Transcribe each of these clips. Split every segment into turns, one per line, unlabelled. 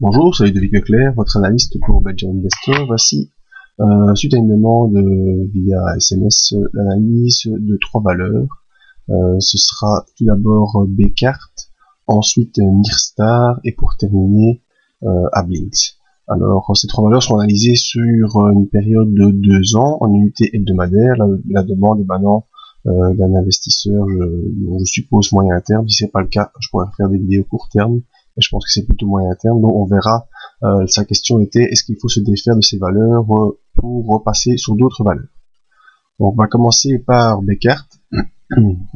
Bonjour, salut David Leclerc, votre analyste pour Belgian Investor. Voici, suite à une demande via SMS, l'analyse de trois valeurs. Ce sera tout d'abord Bekaert, ensuite Nyrstar et pour terminer Ablings. Alors, ces trois valeurs sont analysées sur une période de 2 ans en unité hebdomadaire. La demande émanant d'un investisseur, je suppose moyen terme. Si c'est pas le cas, je pourrais faire des vidéos court terme. Et je pense que c'est plutôt moyen terme, donc on verra. Sa question était, est-ce qu'il faut se défaire de ces valeurs pour repasser sur d'autres valeurs? Donc on va commencer par Bekaert.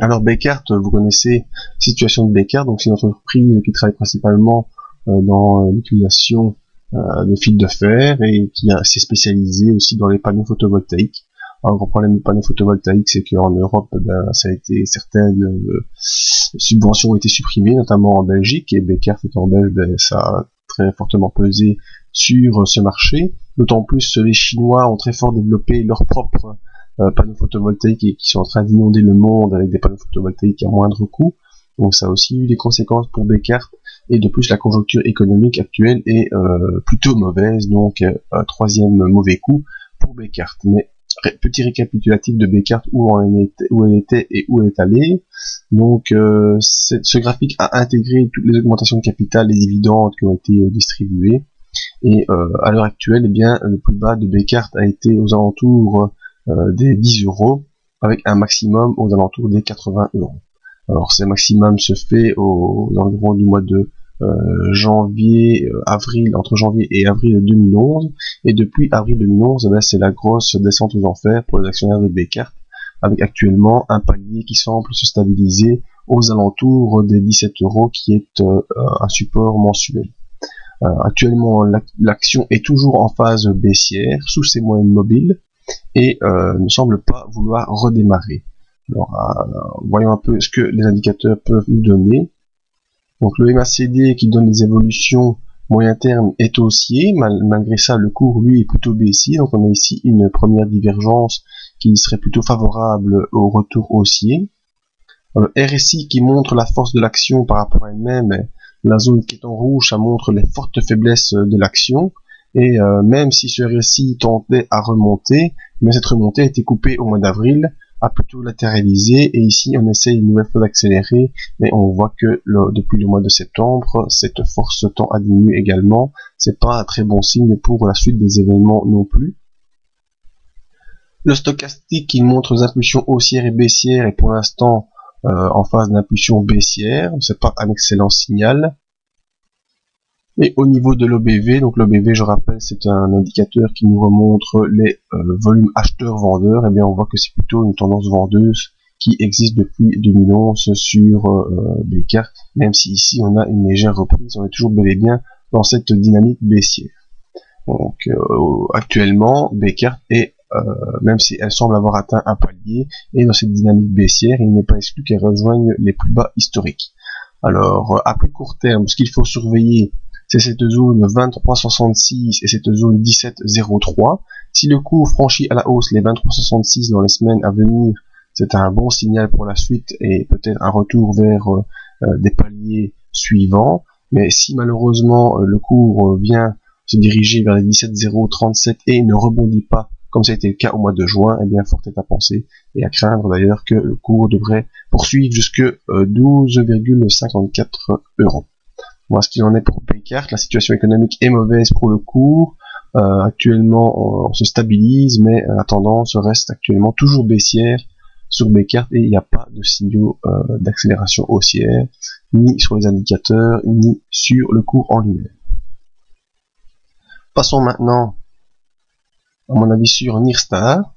Alors Bekaert, vous connaissez la situation de Bekaert, donc c'est une entreprise qui travaille principalement dans l'utilisation de fils de fer et qui s'est spécialisée aussi dans les panneaux photovoltaïques. Un gros problème de panneaux photovoltaïques, c'est qu'en Europe, ça a été certaines subventions ont été supprimées, notamment en Belgique, et Bekaert étant belge, ça a très fortement pesé sur ce marché. D'autant plus, les Chinois ont très fort développé leurs propres panneaux photovoltaïques et qui sont en train d'inonder le monde avec des panneaux photovoltaïques à moindre coût. Donc ça a aussi eu des conséquences pour Bekaert. Et de plus, la conjoncture économique actuelle est plutôt mauvaise, donc troisième mauvais coup pour Bekaert. Mais petit récapitulatif de Bekaert, où elle était et où elle est allée. Donc ce graphique a intégré toutes les augmentations de capital et dividendes qui ont été distribuées. Et à l'heure actuelle, eh bien, le plus bas de Bekaert a été aux alentours des 10 €, avec un maximum aux alentours des 80 €. Alors ce maximum se fait aux environs du mois de entre janvier et avril 2011, et depuis avril 2011, c'est la grosse descente aux enfers pour les actionnaires de Bekaert, avec actuellement un palier qui semble se stabiliser aux alentours des 17 €, qui est un support mensuel. Actuellement, l'action est toujours en phase baissière, sous ses moyennes mobiles, et ne semble pas vouloir redémarrer. Alors, voyons un peu ce que les indicateurs peuvent nous donner. Donc le MACD qui donne les évolutions moyen terme est haussier, malgré ça le cours lui est plutôt baissier, donc on a ici une première divergence qui serait plutôt favorable au retour haussier. Le RSI qui montre la force de l'action par rapport à elle-même, la zone qui est en rouge, ça montre les fortes faiblesses de l'action, et même si ce RSI tentait à remonter, mais cette remontée a été coupée au mois d'avril, a plutôt latéralisé, et ici on essaye une nouvelle fois d'accélérer, mais on voit que depuis le mois de septembre, cette force tend à diminuer également. C'est pas un très bon signe pour la suite des événements non plus. Le stochastique qui montre les impulsions haussières et baissières est pour l'instant en phase d'impulsion baissière, c'est pas un excellent signal. Et au niveau de l'OBV, donc l'OBV, je rappelle, c'est un indicateur qui nous remontre les volumes acheteurs-vendeurs, et bien on voit que c'est plutôt une tendance vendeuse qui existe depuis 2011 sur Bekaert, même si ici on a une légère reprise, on est toujours bel et bien dans cette dynamique baissière. Donc actuellement, Bekaert est, même si elle semble avoir atteint un palier, et dans cette dynamique baissière, il n'est pas exclu qu'elle rejoigne les plus bas historiques. Alors, à plus court terme, ce qu'il faut surveiller, c'est cette zone 23,66 et cette zone 17,03. Si le cours franchit à la hausse les 23,66 dans les semaines à venir, c'est un bon signal pour la suite et peut-être un retour vers des paliers suivants. Mais si malheureusement le cours vient se diriger vers les 17,037 et ne rebondit pas, comme ça a été le cas au mois de juin, eh bien fort est à penser et à craindre d'ailleurs que le cours devrait poursuivre jusque 12,54 €. Voilà ce qu'il en est pour Bekaert. La situation économique est mauvaise pour le cours. Actuellement, on se stabilise, mais la tendance reste actuellement toujours baissière sur Bekaert et il n'y a pas de signaux d'accélération haussière, ni sur les indicateurs, ni sur le cours en lui-même. Passons maintenant, à mon avis, sur Nyrstar.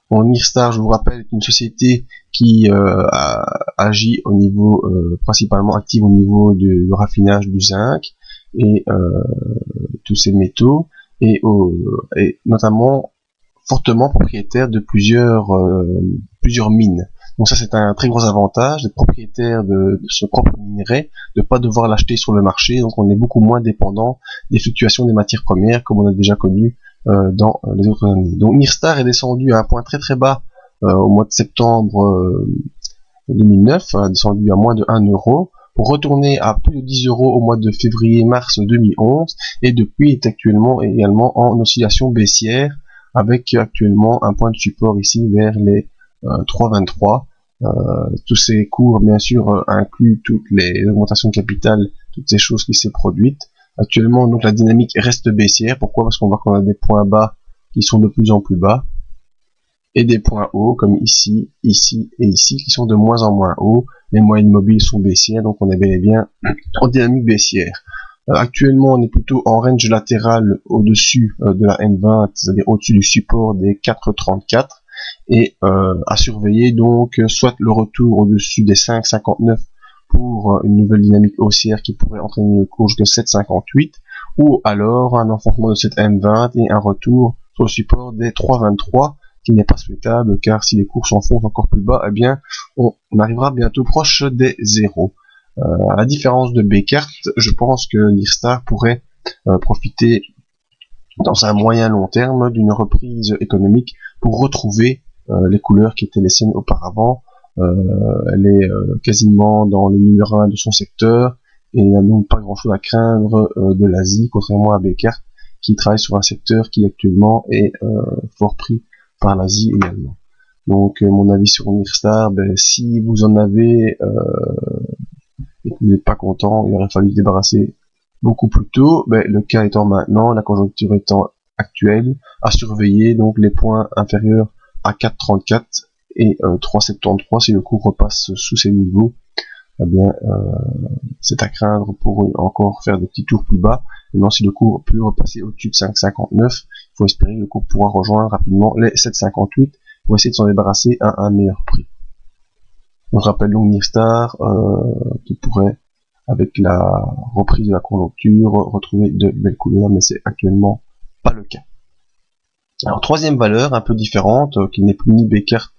Bon, Nyrstar, je vous rappelle, est une société qui agit au niveau, principalement active au niveau du raffinage du zinc et tous ces métaux, et notamment fortement propriétaire de plusieurs mines. Donc ça c'est un très gros avantage d'être propriétaire de son propre minerai, de ne pas devoir l'acheter sur le marché, donc on est beaucoup moins dépendant des fluctuations des matières premières comme on a déjà connu dans les autres années. Donc Nyrstar est descendu à un point très très bas au mois de septembre 2009, descendu à moins de 1 €. pour retourner à plus de 10 euros au mois de février-mars 2011 et depuis est actuellement également en oscillation baissière avec actuellement un point de support ici vers les 3,23. Tous ces cours bien sûr incluent toutes les augmentations de capital, toutes ces choses qui s'est produites. Actuellement donc la dynamique reste baissière. Pourquoi? Parce qu'on voit qu'on a des points bas qui sont de plus en plus bas et des points hauts comme ici, ici et ici qui sont de moins en moins hauts. Les moyennes mobiles sont baissières, donc on est bel et bien en dynamique baissière. Actuellement on est plutôt en range latéral au-dessus de la M20, c'est-à-dire au-dessus du support des 4,34 et à surveiller donc soit le retour au-dessus des 5,59 pour une nouvelle dynamique haussière qui pourrait entraîner une course de 7,58 ou alors un enfoncement de cette M20 et un retour sur le support des 3,23 qui n'est pas souhaitable car si les cours s'enfoncent encore plus bas, eh bien on arrivera bientôt proche des zéros. À la différence de Bekaert, je pense que Nyrstar pourrait profiter dans un moyen long terme d'une reprise économique pour retrouver les couleurs qui étaient les siennes auparavant. Elle est quasiment dans les numéros 1 de son secteur et il n'y a donc pas grand chose à craindre de l'Asie, contrairement à Bekaert qui travaille sur un secteur qui actuellement est fort pris par l'Asie également. Donc mon avis sur Nyrstar, si vous en avez et que vous n'êtes pas content, il aurait fallu se débarrasser beaucoup plus tôt. Le cas étant maintenant, la conjoncture étant actuelle, à surveiller donc les points inférieurs à 4,34 et 3,73 si le cours repasse sous ces niveaux. Eh bien, c'est à craindre pour encore faire des petits tours plus bas. Maintenant, si le cours peut repasser au-dessus de 5,59, il faut espérer que le cours pourra rejoindre rapidement les 7,58 pour essayer de s'en débarrasser à un meilleur prix. On rappelle donc Nyrstar qui pourrait, avec la reprise de la conjoncture, retrouver de belles couleurs, mais c'est actuellement pas le cas. Alors, troisième valeur, un peu différente, qui n'est plus ni Bekaert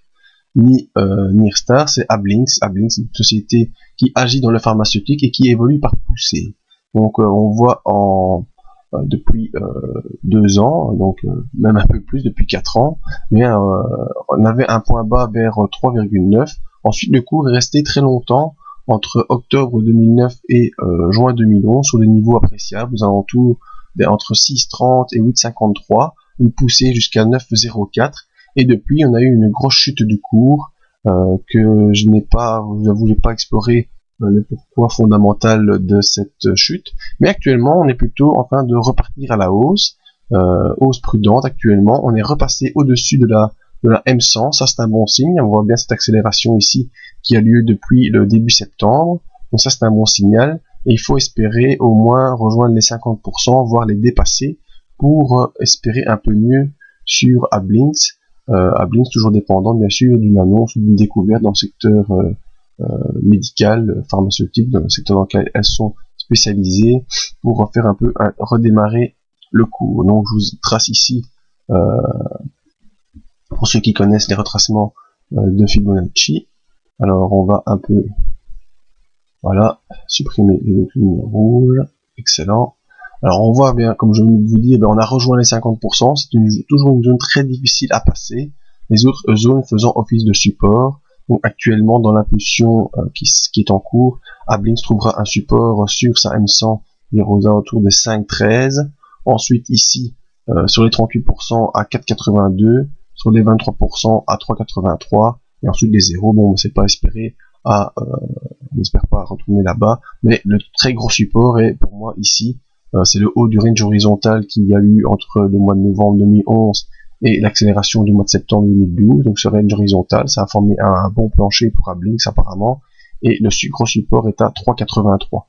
ni Nyrstar, c'est Ablynx. Ablynx, c'est une société qui agit dans le pharmaceutique et qui évolue par poussée. Donc on voit depuis 2 ans, donc même un peu plus depuis 4 ans, mais on avait un point bas vers 3,9. Ensuite le cours est resté très longtemps entre octobre 2009 et juin 2011 sur des niveaux appréciables aux alentours entre 6,30 et 8,53, une poussée jusqu'à 9,04. Et depuis, on a eu une grosse chute du cours que je n'ai pas, je n'ai pas exploré le pourquoi fondamental de cette chute. Mais actuellement, on est plutôt en train de repartir à la hausse, hausse prudente. Actuellement, on est repassé au-dessus de la M100. Ça, c'est un bon signe. On voit bien cette accélération ici qui a lieu depuis le début septembre. Donc ça, c'est un bon signal. Et il faut espérer au moins rejoindre les 50%, voire les dépasser pour espérer un peu mieux sur Ablynx. Ablynx toujours dépendant bien sûr d'une annonce ou d'une découverte dans le secteur médical, pharmaceutique, dans le secteur dans lequel elles sont spécialisées pour faire un peu redémarrer le cours. Donc je vous trace ici pour ceux qui connaissent les retracements de Fibonacci. Alors on va un peu voilà supprimer les deux lignes rouges, excellent. Alors on voit bien, comme je viens de vous dire, on a rejoint les 50%, c'est toujours une zone très difficile à passer, les autres zones faisant office de support. Donc actuellement dans l'impulsion qui est en cours, Ablynx trouvera un support sur sa M100 aux alentours des 5,13, ensuite ici sur les 38% à 4,82, sur les 23% à 3,83, et ensuite les zéros, bon c'est pas espéré on n'espère pas retourner là-bas, mais le très gros support est pour moi ici. C'est le haut du range horizontal qu'il y a eu entre le mois de novembre 2011 et l'accélération du mois de septembre 2012. Donc ce range horizontal, ça a formé un bon plancher pour Ablynx apparemment, et le gros support est à 3,83.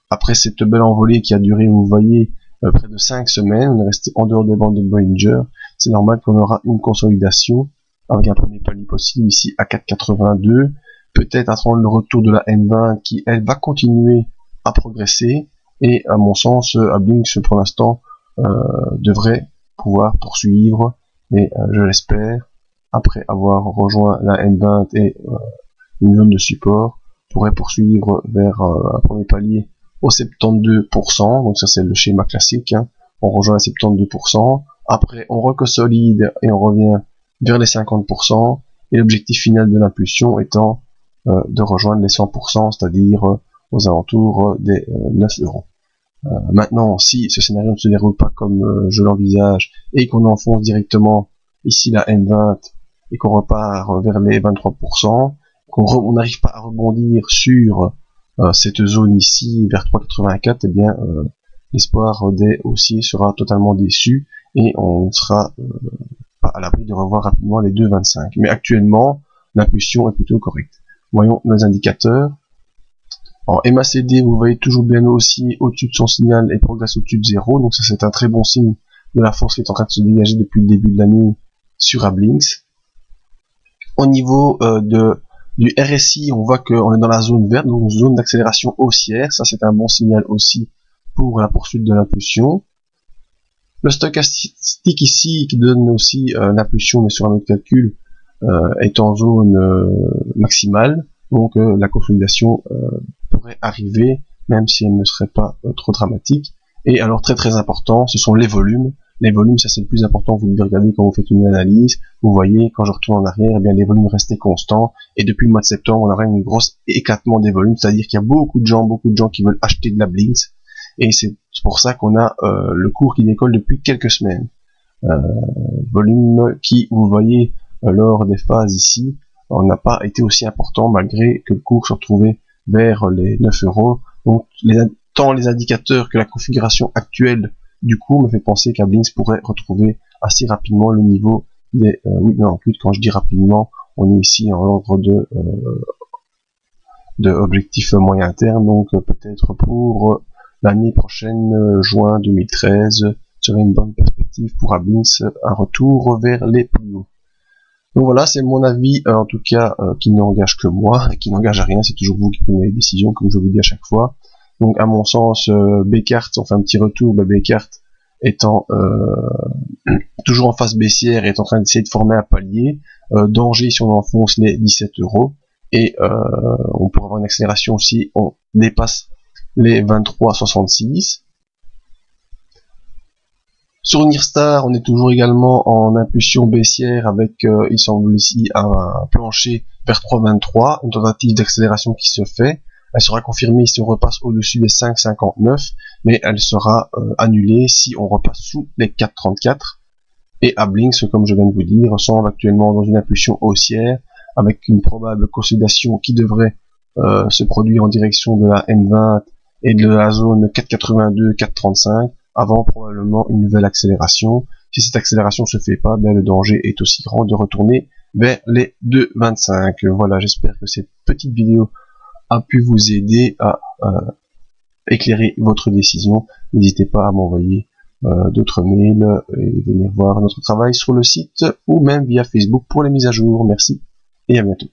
Après cette belle envolée qui a duré, vous voyez, près de 5 semaines, on est resté en dehors des bandes de Bollinger. C'est normal qu'on aura une consolidation avec un premier palier possible ici à 4,82. Peut-être attendre le retour de la M20 qui, elle, va continuer à progresser. Et à mon sens, Ablynx pour l'instant devrait pouvoir poursuivre, et je l'espère, après avoir rejoint la M20 et une zone de support, pourrait poursuivre vers un premier palier au 72%, donc ça c'est le schéma classique, hein. On rejoint à 72%, après on reconsolide et on revient vers les 50%, et l'objectif final de l'impulsion étant de rejoindre les 100%, c'est-à-dire aux alentours des 9 euros. Maintenant, si ce scénario ne se déroule pas comme je l'envisage et qu'on enfonce directement ici la M20 et qu'on repart vers les 23%, qu'on n'arrive pas à rebondir sur cette zone ici vers 3,84, eh bien l'espoir des haussiers sera totalement déçu et on ne sera pas à l'abri de revoir rapidement les 2,25. Mais actuellement, l'impulsion est plutôt correcte. Voyons nos indicateurs. En MACD, vous voyez toujours bien aussi au-dessus de son signal et progresse au-dessus de 0. Donc ça, c'est un très bon signe de la force qui est en train de se dégager depuis le début de l'année sur Ablinks. Au niveau du RSI, on voit qu'on est dans la zone verte, donc une zone d'accélération haussière. Ça, c'est un bon signal aussi pour la poursuite de l'impulsion. Le stochastique ici, qui donne aussi l'impulsion, mais sur un autre calcul, est en zone maximale. Donc la consolidation pourrait arriver, même si elle ne serait pas trop dramatique. Et alors très important, ce sont les volumes. Les volumes, ça c'est le plus important, vous devez regarder quand vous faites une analyse. Vous voyez, quand je retourne en arrière, eh bien les volumes restaient constants. Et depuis le mois de septembre, on aurait une grosse éclatement des volumes, c'est-à-dire qu'il y a beaucoup de gens qui veulent acheter de la Blinks. Et c'est pour ça qu'on a le cours qui décolle depuis quelques semaines. Volume qui, vous voyez, lors des phases ici, on n'a pas été aussi important malgré que le cours se retrouvait vers les 9 euros. Donc tant les indicateurs que la configuration actuelle du cours me fait penser qu'Ablinks pourrait retrouver assez rapidement le niveau des 8,98. Quand je dis rapidement, on est ici en ordre de objectif moyen terme, donc peut-être pour l'année prochaine, juin 2013, serait une bonne perspective pour Ablinks, un retour vers les plus hauts. Donc voilà, c'est mon avis, en tout cas, qui n'engage que moi, et qui n'engage à rien, c'est toujours vous qui prenez les décisions, comme je vous dis à chaque fois. Donc à mon sens, Bcart, on fait un petit retour, Bcart étant toujours en phase baissière et est en train d'essayer de former un palier, danger si on enfonce les 17 euros, et on pourrait avoir une accélération si on dépasse les 23,66. Sur Nirstar, on est toujours également en impulsion baissière avec, il semble ici, un plancher vers 3,23, une tentative d'accélération qui se fait. Elle sera confirmée si on repasse au-dessus des 5,59, mais elle sera annulée si on repasse sous les 4,34. Et Ablinks, comme je viens de vous dire, semble actuellement dans une impulsion haussière avec une probable consolidation qui devrait se produire en direction de la M20 et de la zone 4,82-4,35 avant probablement une nouvelle accélération. Si cette accélération se fait pas, ben le danger est aussi grand de retourner vers les 2,25. Voilà, j'espère que cette petite vidéo a pu vous aider à éclairer votre décision. N'hésitez pas à m'envoyer d'autres mails et venir voir notre travail sur le site ou même via Facebook pour les mises à jour. Merci et à bientôt.